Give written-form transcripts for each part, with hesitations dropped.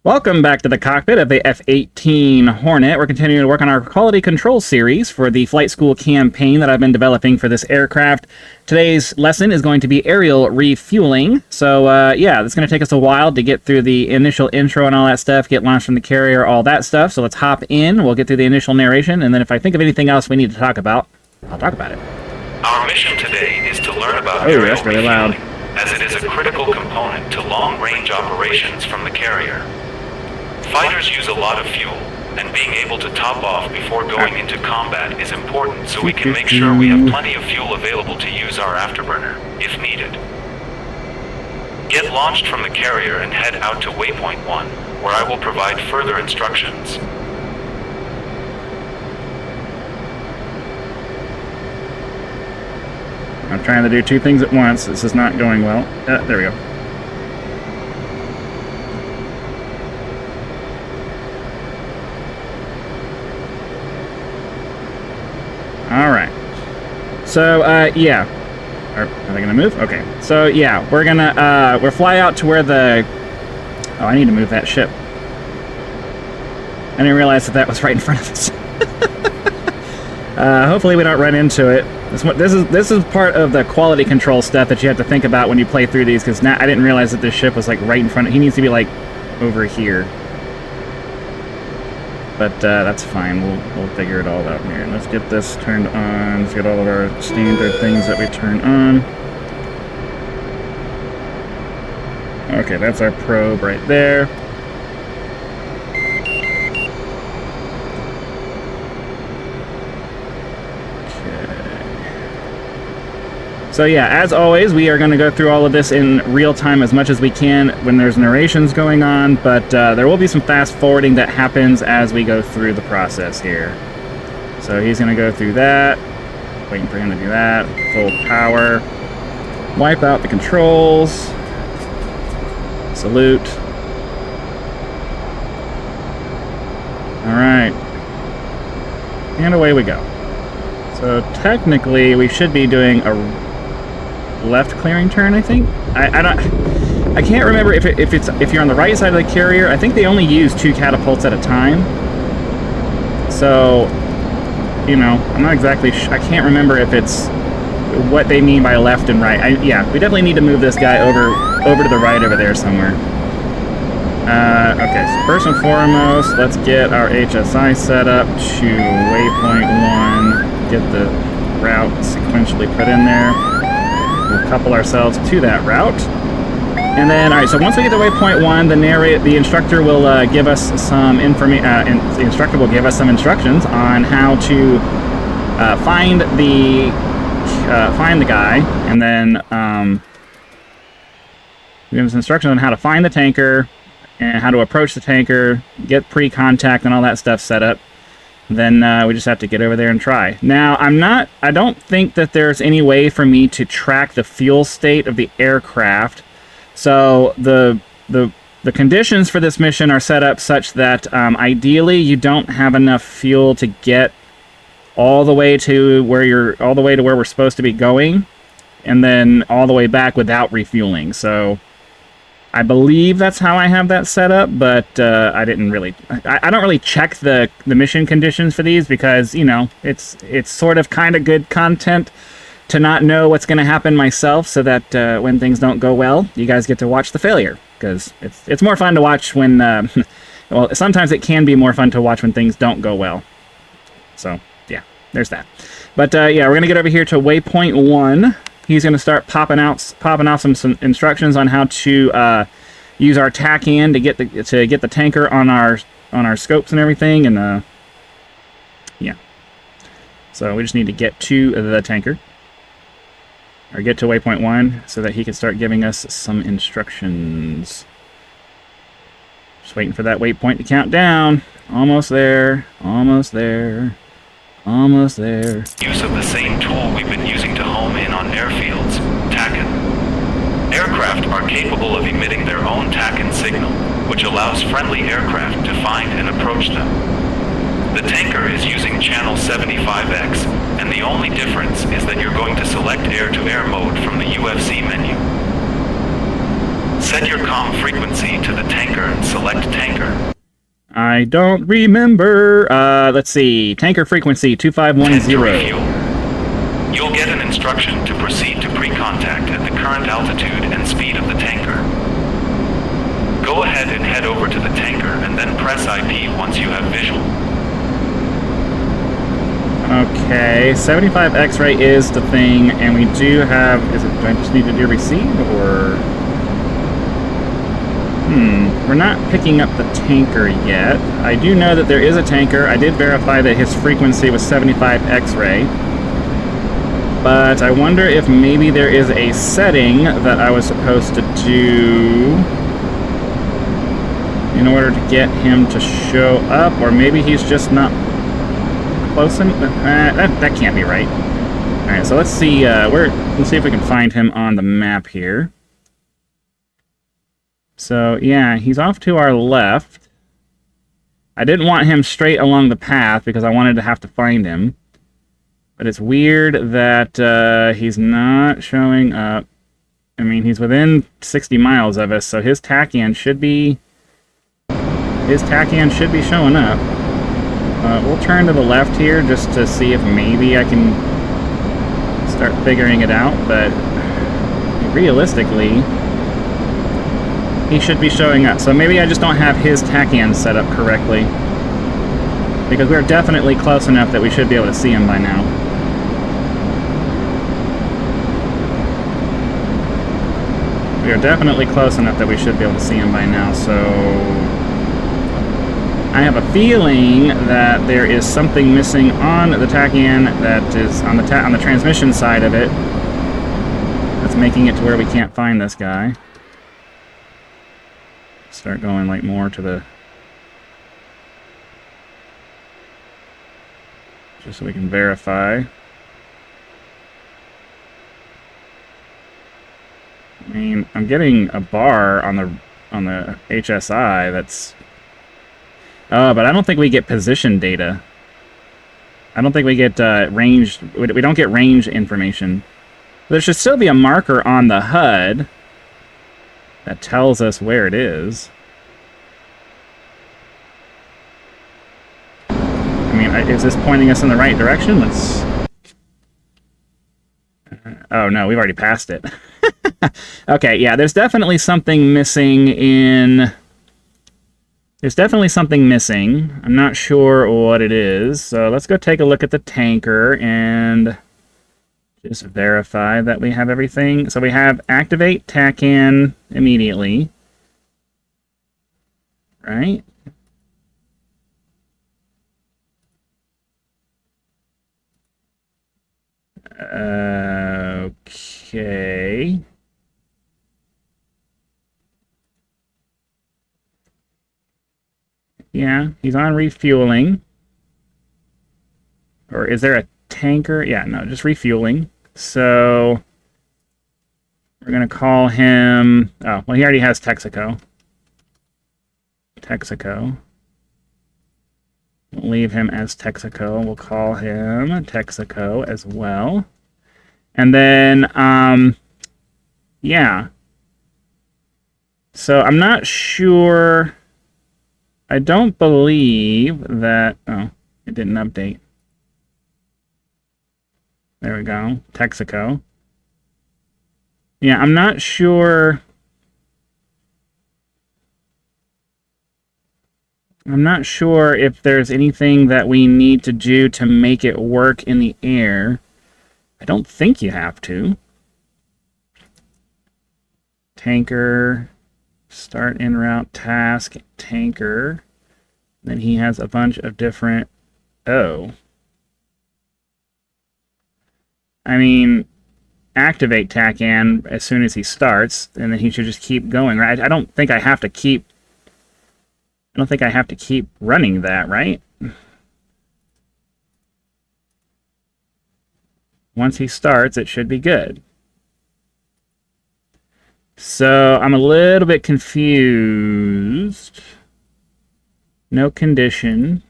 Welcome back to the cockpit of the F-18 Hornet. We're continuing to work on our quality control series for the flight school campaign that I've been developing for this aircraft. Today's lesson is going to be aerial refueling. So, yeah, it's going to take us a while to get through the initial intro and all that stuff, get launched from the carrier, all that stuff. So let's hop in, we'll get through the initial narration, and then if I think of anything else we need to talk about, I'll talk about it. Our mission today is to learn about aerial that's really loud. refueling, as it is a critical component to long-range operations from the carrier. Fighters use a lot of fuel, and being able to top off before going into combat is important so we can make sure we have plenty of fuel available to use our afterburner, if needed. Get launched from the carrier and head out to Waypoint 1, where I will provide further instructions. I'm trying to do two things at once. This is not going well. There we go. Alright. So, yeah. Are they gonna move? Okay. So, yeah, we're gonna, we'll fly out to where the... Oh, I need to move that ship. I didn't realize that that was right in front of us. Hopefully we don't run into it. This is part of the quality control stuff that you have to think about when you play through these, because now I didn't realize that this ship was, like, right in front of... He needs to be, like, over here. But that's fine. We'll figure it all out here. Let's get this turned on. Let's get all of our standard things that we turn on. Okay, that's our probe right there. So yeah, as always, we are going to go through all of this in real time as much as we can when there's narrations going on, but there will be some fast forwarding that happens as we go through the process here. So he's going to go through that, waiting for him to do that, full power, wipe out the controls, salute. Alright, and away we go. So technically we should be doing a left clearing turn, I think. I can't remember if you're on the right side of the carrier. I think they only use 2 catapults at a time. So, you know, I'm not exactly I can't remember if it's what they mean by left and right. Yeah, we definitely need to move this guy over to the right over there somewhere. Okay, so first and foremost, let's get our HSI set up to waypoint 1. Get the route sequentially put in there. We'll couple ourselves to that route. And then, alright, so once we get to waypoint 1, the instructor will give us some information. The instructor will give us some instructions on how to find the guy, and then give us instructions on how to find the tanker and how to approach the tanker, get pre-contact and all that stuff set up. Then we just have to get over there and try. Now, I don't think that there's any way for me to track the fuel state of the aircraft. So the conditions for this mission are set up such that ideally you don't have enough fuel to get all the way to where we're supposed to be going, and then all the way back without refueling. So I believe that's how I have that set up, but I didn't really... I don't really check the mission conditions for these because, you know, it's sort of kind of good content to not know what's going to happen myself, so that when things don't go well, you guys get to watch the failure, because it's more fun to watch when... well, sometimes it can be more fun to watch when things don't go well. So, yeah, there's that. But, yeah, we're going to get over here to waypoint 1. He's going to start popping out some instructions on how to use our TACAN to get the tanker on our scopes and everything, and yeah. So we just need to get to the tanker, or get to waypoint 1, so that he can start giving us some instructions. Just waiting for that waypoint to count down. Almost there. Almost there. Almost there. Use of the same tool we've been using to home in on airfields, TACAN. Aircraft are capable of emitting their own TACAN signal, which allows friendly aircraft to find and approach them. The tanker is using channel 75X, and the only difference is that you're going to select air-to-air mode from the UFC menu. Set your comm frequency to the tanker and select tanker. I don't remember. Let's see. Tanker frequency 2510. Refuel. You'll get an instruction to proceed to pre-contact at the current altitude and speed of the tanker. Go ahead and head over to the tanker and then press IP once you have visual. Okay, 75 X-ray is the thing, and we do have... do I just need to do receive, or... we're not picking up the tanker yet. I do know that there is a tanker. I did verify that his frequency was 75 X-ray. But I wonder if maybe there is a setting that I was supposed to do in order to get him to show up, or maybe he's just not close enough. That can't be right. All right, so let's see. Let's see if we can find him on the map here. So yeah, he's off to our left. I didn't want him straight along the path because I wanted to have to find him. But it's weird that he's not showing up. I mean, he's within 60 miles of us, so his tachyon should be... showing up. We'll turn to the left here just to see if maybe I can start figuring it out, but realistically, he should be showing up. So maybe I just don't have his tachyon set up correctly, because we're definitely close enough that we should be able to see him by now. We are definitely close enough that we should be able to see him by now, so... I have a feeling that there is something missing on the tachyon that is on the transmission side of it that's making it to where we can't find this guy. Start going like more to the... just so we can verify. I mean, I'm getting a bar on the HSI that's... Oh, but I don't think we get position data. I don't think we get range... We don't get range information. There should still be a marker on the HUD that tells us where it is. I mean, is this pointing us in the right direction? Let's... oh, no, we've already passed it. Okay, yeah, there's definitely something missing in... There's definitely something missing. I'm not sure what it is. So let's go take a look at the tanker and just verify that we have everything. So we have activate tachyon immediately. Right? Okay. Yeah, he's on refueling. Or is there a tanker? Yeah, no, just refueling. So we're going to call him... Oh, well, he already has Texaco. Texaco. We'll leave him as Texaco. We'll call him Texaco as well. And then, yeah. So I'm not sure... I don't believe that... Oh, it didn't update. There we go. Texaco. Yeah, I'm not sure... I'm not sure if there's anything that we need to do to make it work in the air. I don't think you have to. Tanker... Start en route task, tanker. Then he has a bunch of different... Oh. I mean, activate tachyon as soon as he starts, and then he should just keep going, right? I don't think I have to keep... I don't think I have to keep running that, right? Once he starts, it should be good. So, I'm a little bit confused. No condition.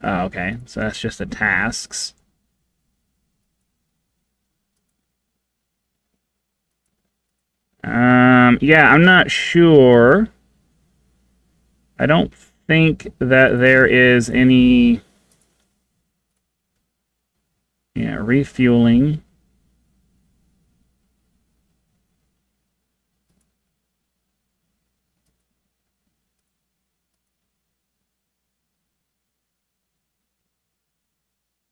Oh, okay. So that's just the tasks. Yeah, I'm not sure. I don't think that there is any... Yeah, refueling.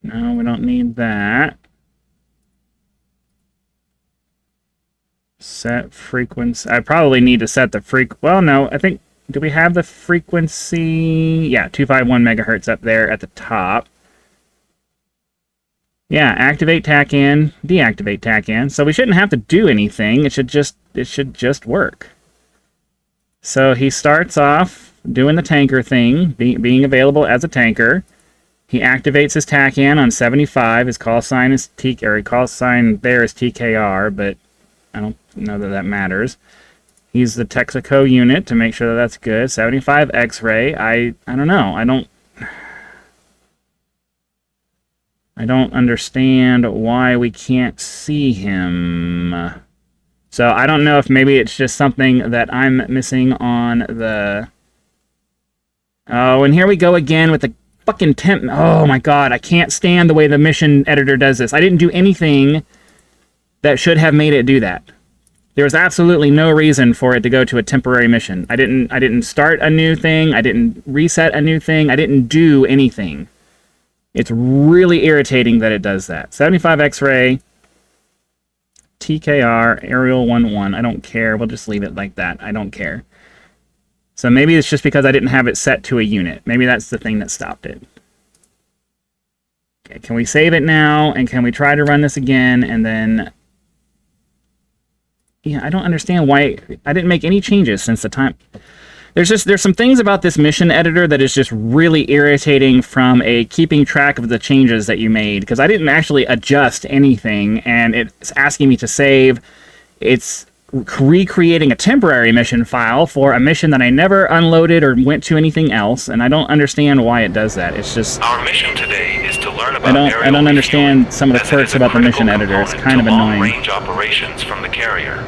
No, we don't need that. Set frequency. I probably need to set the well, no, I think... Do we have the frequency? Yeah, 251 megahertz up there at the top. Yeah, activate TACAN, deactivate TACAN. So we shouldn't have to do anything. It should just work. So he starts off doing the tanker thing, being available as a tanker. He activates his TACAN on 75. His call sign is call sign there is TKR, but I don't know that that matters. He's the Texaco unit to make sure that that's good. 75 X-ray. I don't know. I don't understand why we can't see him. So I don't know if maybe it's just something that I'm missing on the... Oh, and here we go again with the fucking temp... Oh my god, I can't stand the way the mission editor does this. I didn't do anything that should have made it do that. There was absolutely no reason for it to go to a temporary mission. I didn't start a new thing. I didn't reset a new thing. I didn't do anything. It's really irritating that it does that. 75 X-ray, TKR, Aerial 1-1. I don't care. We'll just leave it like that. I don't care. So maybe it's just because I didn't have it set to a unit. Maybe that's the thing that stopped it. Okay, can we save it now? And can we try to run this again? And then... Yeah, I don't understand why I didn't make any changes since the time. There's some things about this mission editor that is just really irritating from a keeping track of the changes that you made, because I didn't actually adjust anything, and it's asking me to save. It's recreating a temporary mission file for a mission that I never unloaded or went to anything else, and I don't understand why it does that. It's just... Our mission today is to learn about I don't understand some of the quirks about the mission editor. It's kind of annoying. Long-range operations from the carrier.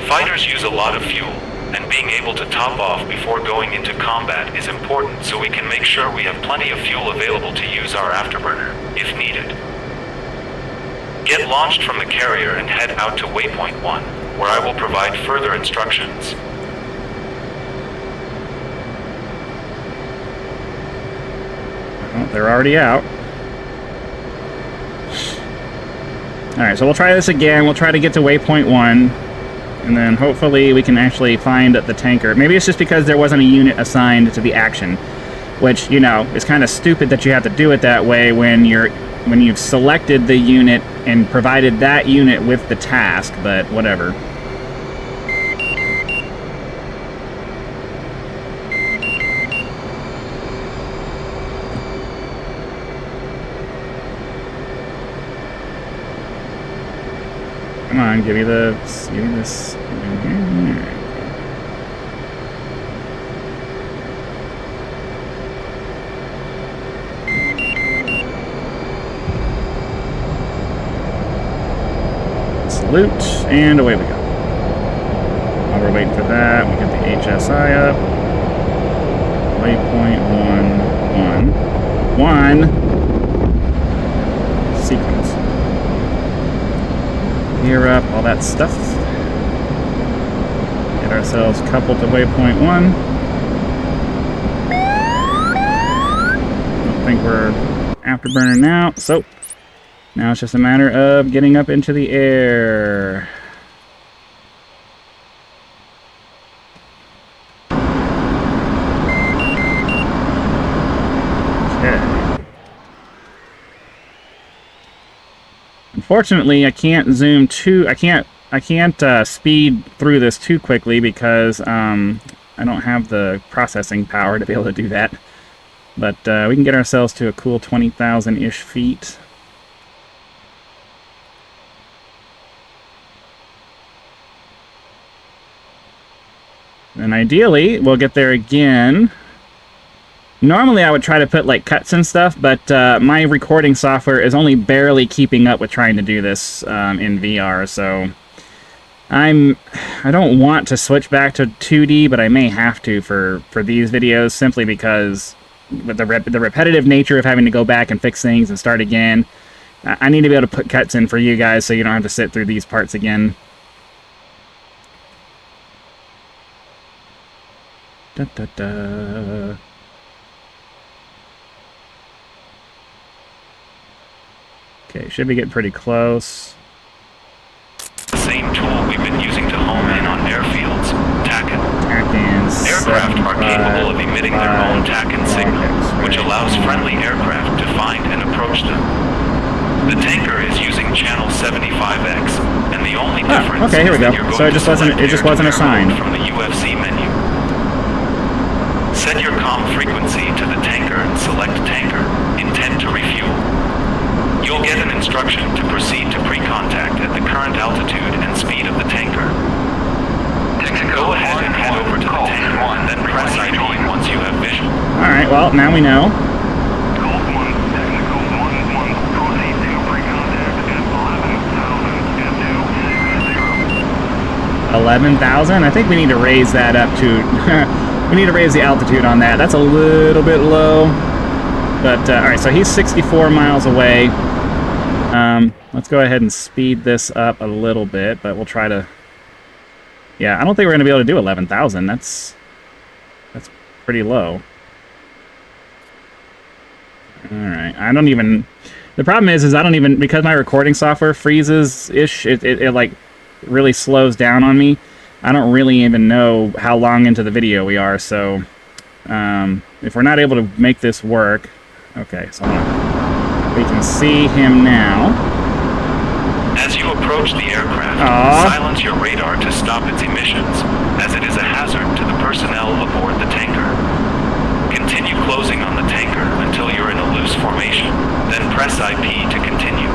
Fighters use a lot of fuel, and being able to top off before going into combat is important so we can make sure we have plenty of fuel available to use our afterburner, if needed. Get launched from the carrier and head out to Waypoint 1, where I will provide further instructions. Well, they're already out. Alright, so we'll try this again. We'll try to get to Waypoint 1. And then hopefully we can actually find the tanker. Maybe it's just because there wasn't a unit assigned to the action, which, you know, is kind of stupid that you have to do it that way when you've selected the unit and provided that unit with the task, but whatever. Come on, give me this. Salute, and away we go. While we're waiting for that, we get the HSI up. Waypoint 1. Sequence. Gear up, all that stuff. Get ourselves coupled to Waypoint 1. Don't think we're afterburner now, so now it's just a matter of getting up into the air. Unfortunately, I can't zoom too. I can't speed through this too quickly because I don't have the processing power to be able to do that. But we can get ourselves to a cool 20,000-ish feet. And ideally, we'll get there again. Normally, I would try to put, like, cuts and stuff, but my recording software is only barely keeping up with trying to do this in VR, so I don't want to switch back to 2D, but I may have to for these videos, simply because with the repetitive nature of having to go back and fix things and start again. I need to be able to put cuts in for you guys so you don't have to sit through these parts again. Da, da, da. Okay, should be getting pretty close. The same tool we've been using to home in on airfields, TACAN. Aircraft are capable of emitting their own TACAN signal, which allows friendly aircraft to find and approach them. The tanker is using channel 75X, and the only difference okay, here we is go. that you're going So it just wasn't assigned from the UFC menu. Set your comm frequency to the tanker and select tanker. Intend to refuel. You'll get an instruction to proceed to pre-contact at the current altitude and speed of the tanker. Go ahead and head over to the tanker and then press ID once you have vision. Alright, well, now we know. 11,000? I think we need to raise that up to... we need to raise the altitude on that. That's a little bit low. But, alright, so he's 64 miles away. Let's go ahead and speed this up a little bit, but we'll try to... Yeah, I don't think we're going to be able to do 11,000. That's pretty low. Alright, I don't even... The problem is I don't even... Because my recording software freezes-ish, it like, really slows down on me. I don't really even know how long into the video we are, so... if we're not able to make this work... Okay, so we can see him now. As you approach the aircraft, silence your radar to stop its emissions, as it is a hazard to the personnel aboard the tanker. Continue closing on the tanker until you're in a loose formation, then press IP to continue.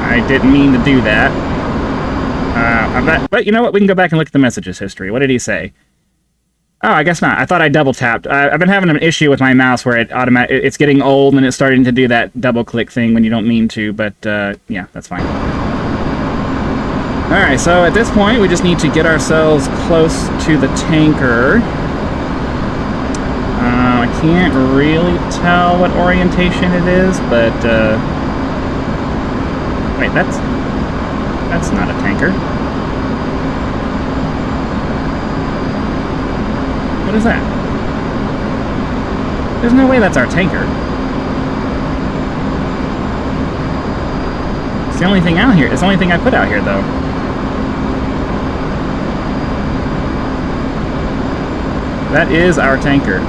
I didn't mean to do that. But you know what? We can go back and look at the messages history. What did he say? Oh, I guess not. I thought I double tapped. I've been having an issue with my mouse where it's getting old and it's starting to do that double click thing when you don't mean to, but yeah, that's fine. Alright, so at this point we just need to get ourselves close to the tanker. I can't really tell what orientation it is, but wait, that's not a tanker. What is that? There's no way that's our tanker. It's the only thing out here. It's the only thing I put out here, though. That is our tanker.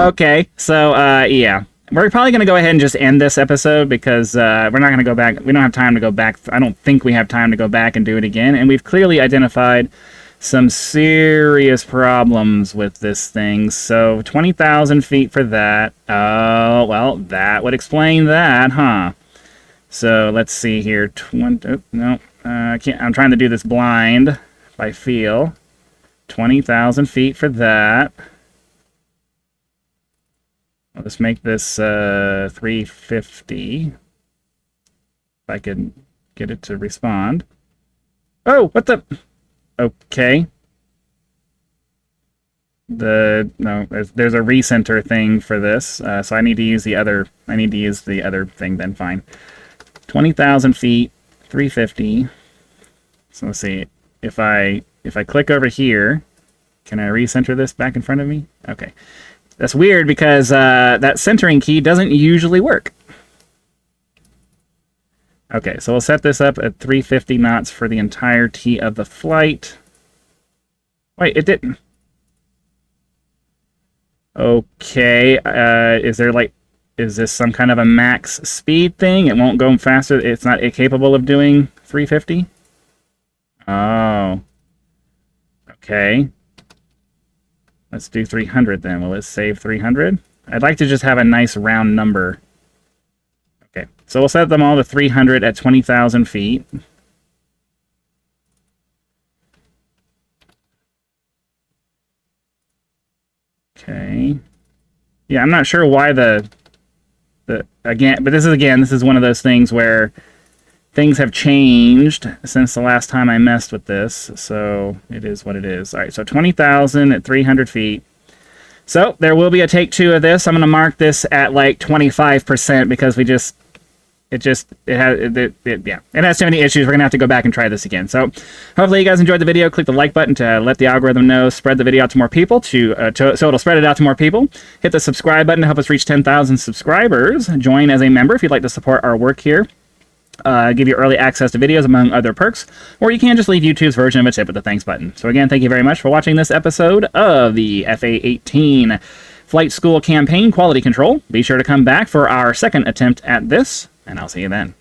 Okay, so, yeah. We're probably going to go ahead and just end this episode because we're not going to go back. We don't have time to go back. I don't think we have time to go back and do it again. And we've clearly identified some serious problems with this thing. So 20,000 feet for that. Oh, well, that would explain that, huh? So let's see here. No, I can't. I'm trying to do this blind by feel. 20,000 feet for that. Let's make this 350. If I can get it to respond. Oh, what the... Okay. No, there's a recenter thing for this, so I need to use the other. I need to use the other thing. Then fine. 20,000 feet, 350. So let's see. If I click over here, can I recenter this back in front of me? Okay. That's weird because that centering key doesn't usually work. Okay, so we'll set this up at 350 knots for the entirety of the flight. Wait, it didn't. Okay, is this some kind of a max speed thing? It won't go faster. It's not capable of doing 350? Oh. Okay. Let's do 300 then. Will it save 300? I'd like to just have a nice round number. Okay, so we'll set them all to 300 at 20,000 feet. Okay. Yeah, I'm not sure why the This is one of those things where things have changed since the last time I messed with this, so it is what it is. All right, so 20,000 at 300 feet. So there will be a take 2 of this. I'm going to mark this at like 25% because it has so many issues. We're going to have to go back and try this again. So hopefully you guys enjoyed the video. Click the like button to let the algorithm know, spread the video out to more people, so it'll spread it out to more people. Hit the subscribe button to help us reach 10,000 subscribers. Join as a member if you'd like to support our work here. Give you early access to videos, among other perks, or you can just leave YouTube's version of a tip with the thanks button. So again, thank you very much for watching this episode of the A-18 Flight School Campaign Quality Control. Be sure to come back for our second attempt at this, and I'll see you then.